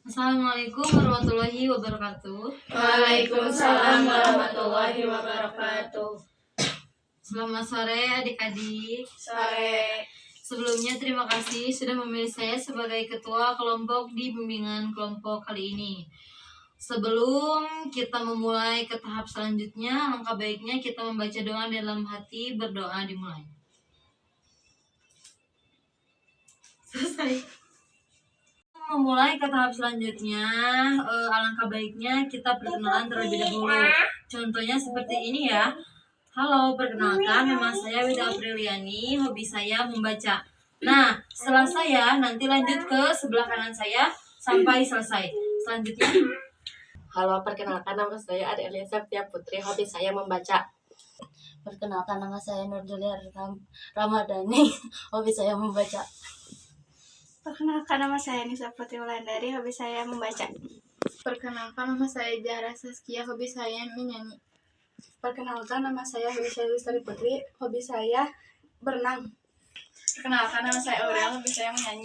Assalamualaikum warahmatullahi wabarakatuh. Waalaikumsalam warahmatullahi wabarakatuh. Selamat sore adik-adik. Sore. Sebelumnya terima kasih sudah memilih saya sebagai ketua kelompok di bimbingan kelompok kali ini. Sebelum kita memulai ke tahap selanjutnya, alangkah baiknya kita membaca doa dalam hati, berdoa dimulai. Selesai. Memulai ke tahap selanjutnya, alangkah baiknya kita perkenalan terlebih dahulu. Contohnya seperti ini ya. Halo, perkenalkan nama saya Wida Apriliani, hobi saya membaca. Nah, setelah saya nanti lanjut ke sebelah kanan saya sampai selesai. Selanjutnya, Halo, perkenalkan nama saya Adelia Septia Putri, hobi saya membaca. Perkenalkan nama saya Nurjulia Ramadhani, hobi saya membaca. Perkenalkan nama saya Nisa Putri Wulandari, hobi saya membaca. Perkenalkan nama saya Zahra Saskia, hobi saya menyanyi. Perkenalkan nama saya Helisha Lestari Putri, hobi saya berenang. Perkenalkan nama saya Aurel, hobi saya menyanyi.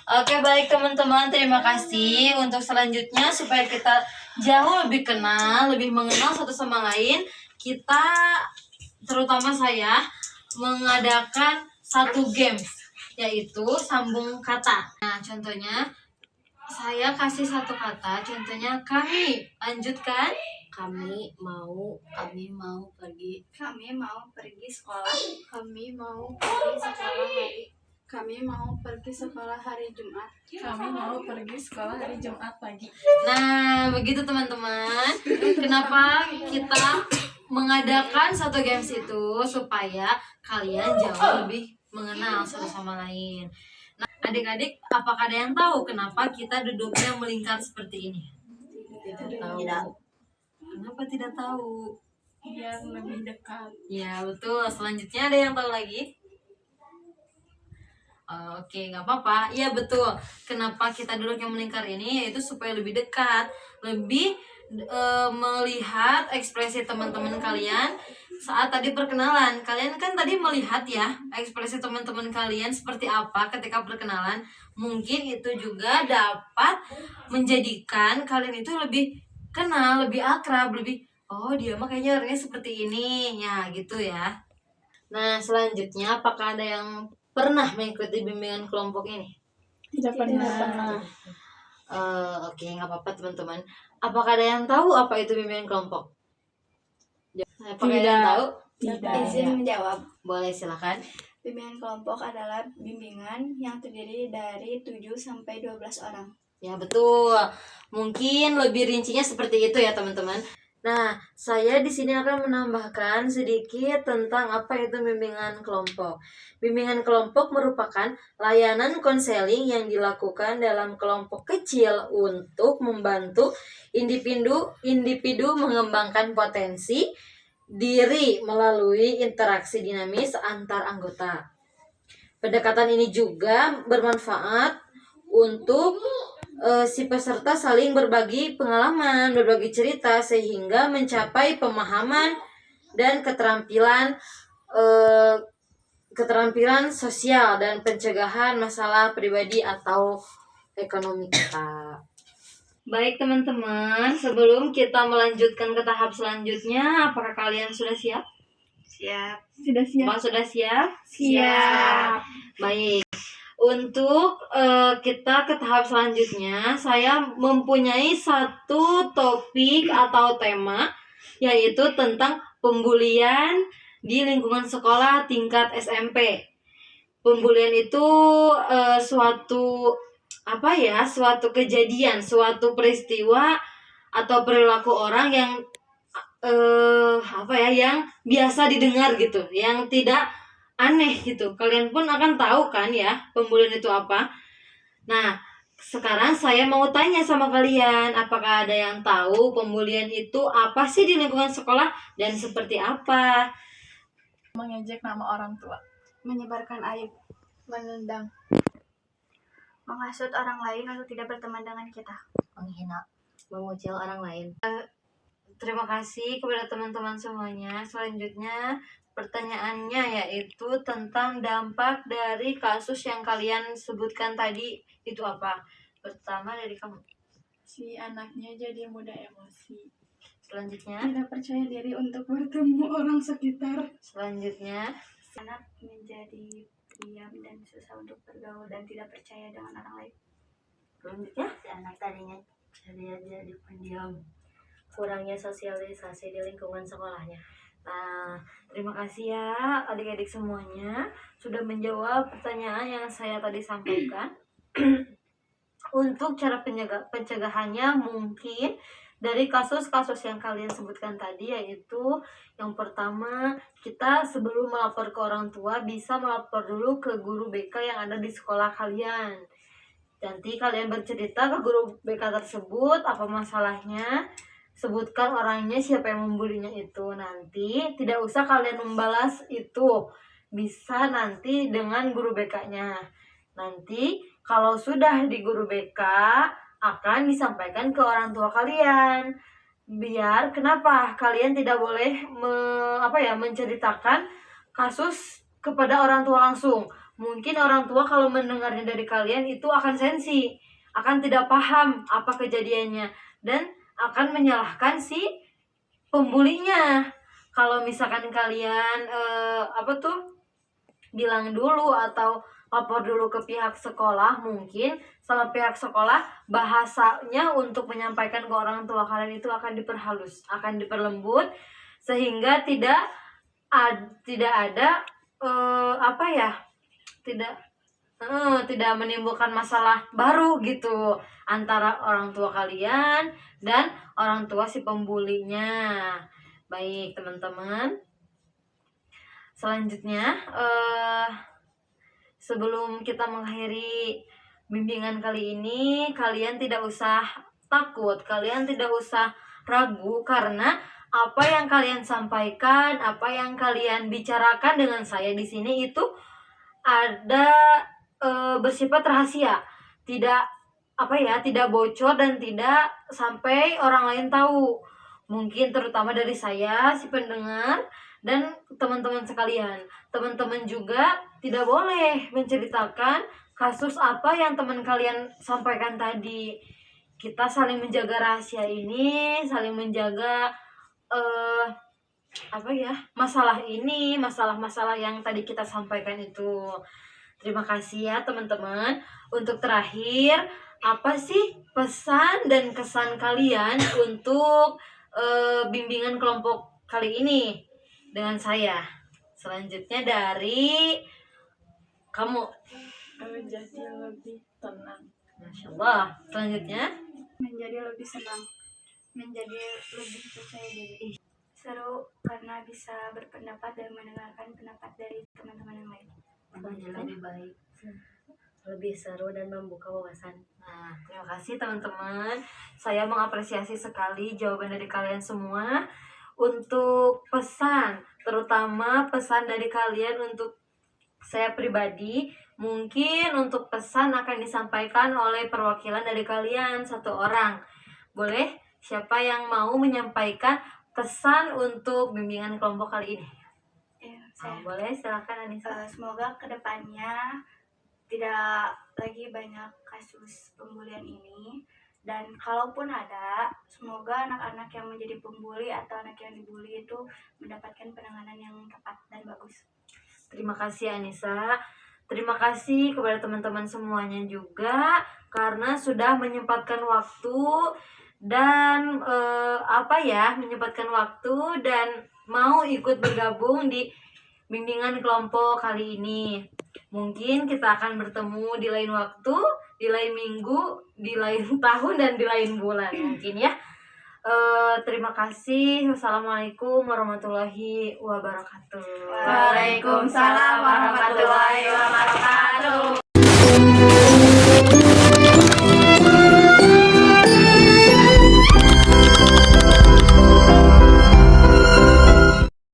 oke baik teman-teman, terima kasih. Untuk selanjutnya supaya kita jauh lebih kenal, lebih mengenal satu sama lain, kita terutama saya mengadakan satu games, yaitu sambung kata. Nah, contohnya saya kasih satu kata, contohnya kami. Lanjutkan. Kami mau pergi. Kami mau pergi sekolah. Kami mau pergi sekolah hari. Kami mau pergi sekolah hari Jumat. Kami mau pergi sekolah hari Jumat pagi. Nah, begitu teman-teman. Kenapa kita mengadakan satu games itu? Supaya kalian jauh lebih mengenal satu sama lain. Nah, adik-adik, apakah ada yang tahu kenapa kita duduknya melingkar seperti ini? Tidak. Kenapa tidak tahu? Biar lebih dekat. Ya, betul. Selanjutnya ada yang tahu lagi? Oke, nggak apa-apa. Iya, betul. Kenapa kita duduk yang melingkar ini? Yaitu supaya lebih dekat, lebih melihat ekspresi teman-teman kalian saat tadi perkenalan. Kalian kan tadi melihat ya ekspresi teman-teman kalian seperti apa ketika perkenalan. Mungkin itu juga dapat menjadikan kalian itu lebih kenal, lebih akrab, lebih oh dia mah kayaknya orangnya seperti ini ya gitu ya. Nah, selanjutnya apakah ada yang pernah mengikuti bimbingan kelompok ini? Tidak pernah. Oke, nggak apa-apa teman-teman. Apakah ada yang tahu apa itu bimbingan kelompok? Apakah ada yang tahu? Tidak. Izin menjawab. Boleh, silakan. Bimbingan kelompok adalah bimbingan yang terdiri dari 7-12 orang. Ya, betul. Mungkin lebih rincinya seperti itu ya, teman-teman. Nah, saya di sini akan menambahkan sedikit tentang apa itu bimbingan kelompok. Bimbingan kelompok merupakan layanan konseling yang dilakukan dalam kelompok kecil untuk membantu individu mengembangkan potensi diri melalui interaksi dinamis antar anggota. Pendekatan ini juga bermanfaat untuk si peserta saling berbagi pengalaman, berbagi cerita sehingga mencapai pemahaman dan keterampilan sosial dan pencegahan masalah pribadi atau ekonomi kita. Baik teman-teman, sebelum kita melanjutkan ke tahap selanjutnya, apakah kalian sudah siap? Siap. Sudah siap. Apakah sudah siap? Siap. Baik. Untuk kita ke tahap selanjutnya, saya mempunyai satu topik atau tema, yaitu tentang pembulian di lingkungan sekolah tingkat SMP. Pembulian itu suatu kejadian, suatu peristiwa atau perilaku orang yang yang biasa didengar gitu, yang tidak aneh gitu. Kalian pun akan tahu kan ya pembulian itu apa. Nah, sekarang saya mau tanya sama kalian, apakah ada yang tahu pembulian itu apa sih di lingkungan sekolah dan seperti apa? Mengejek nama orang tua. Menyebarkan aib. Menendang. Menghasut orang lain untuk tidak berteman dengan kita. Menghina, mengucil orang lain. Terima kasih kepada teman-teman semuanya. Selanjutnya pertanyaannya yaitu tentang dampak dari kasus yang kalian sebutkan tadi itu apa? Pertama dari kamu. Si anaknya jadi mudah emosi. Selanjutnya. Tidak percaya diri untuk bertemu orang sekitar. Selanjutnya. Anak menjadi diam dan susah untuk bergaul dan tidak percaya dengan orang lain. Selanjutnya. Si anak tadinya jadi pendiam, kurangnya sosialisasi di lingkungan sekolahnya. Nah, terima kasih ya adik-adik semuanya sudah menjawab pertanyaan yang saya tadi sampaikan. Untuk cara pencegahannya mungkin dari kasus-kasus yang kalian sebutkan tadi, yaitu yang pertama, kita sebelum melapor ke orang tua bisa melapor dulu ke guru BK yang ada di sekolah kalian. Nanti kalian bercerita ke guru BK tersebut apa masalahnya, sebutkan orangnya siapa yang membulinya itu. Nanti tidak usah kalian membalas itu, bisa nanti dengan guru BK-nya. Nanti kalau sudah di guru BK akan disampaikan ke orang tua kalian. Biar kenapa kalian tidak boleh menceritakan kasus kepada orang tua langsung. Mungkin orang tua kalau mendengarnya dari kalian itu akan sensi, akan tidak paham apa kejadiannya dan akan menyalahkan si pembulinya. Kalau misalkan kalian bilang dulu atau lapor dulu ke pihak sekolah, mungkin sama pihak sekolah bahasanya untuk menyampaikan ke orang tua kalian itu akan diperhalus, akan diperlembut, sehingga tidak ada tidak menimbulkan masalah baru gitu antara orang tua kalian dan orang tua si pembulinya. Baik teman-teman, selanjutnya sebelum kita mengakhiri bimbingan kali ini, kalian tidak usah takut, kalian tidak usah ragu, karena apa yang kalian sampaikan, apa yang kalian bicarakan dengan saya di sini itu ada bersifat rahasia, tidak bocor dan tidak sampai orang lain tahu. Mungkin terutama dari saya si pendengar dan teman-teman sekalian. Teman-teman juga tidak boleh menceritakan kasus apa yang teman kalian sampaikan tadi. Kita saling menjaga rahasia ini, saling menjaga masalah-masalah yang tadi kita sampaikan itu. Terima kasih ya teman-teman. Untuk terakhir, apa sih pesan dan kesan kalian untuk bimbingan kelompok kali ini dengan saya? Selanjutnya dari kamu. Menjadi lebih tenang. Masya Allah. Selanjutnya. Menjadi lebih senang, menjadi lebih percaya diri. Seru karena bisa berpendapat dan mendengarkan pendapat dari teman-teman yang lain. Menjadi lebih baik, lebih seru dan membuka wawasan. Nah, terima kasih teman-teman. Saya mengapresiasi sekali jawaban dari kalian semua. Untuk pesan, terutama pesan dari kalian untuk saya pribadi, mungkin untuk pesan akan disampaikan oleh perwakilan dari kalian satu orang. Boleh? Siapa yang mau menyampaikan pesan untuk bimbingan kelompok kali ini? Ya, saya. Boleh, silakan Anissa. Semoga kedepannya tidak lagi banyak kasus pembulian ini, dan kalaupun ada, semoga anak-anak yang menjadi pembuli atau anak yang dibully itu mendapatkan penanganan yang tepat dan bagus. Terima kasih Anissa. Terima kasih kepada teman-teman semuanya juga karena sudah menyempatkan waktu dan menyempatkan waktu dan mau ikut bergabung di bimbingan kelompok kali ini. Mungkin kita akan bertemu di lain waktu, di lain minggu, di lain tahun, dan di lain bulan mungkin ya. Terima kasih. Wassalamualaikum warahmatullahi wabarakatuh. Waalaikumsalam warahmatullahi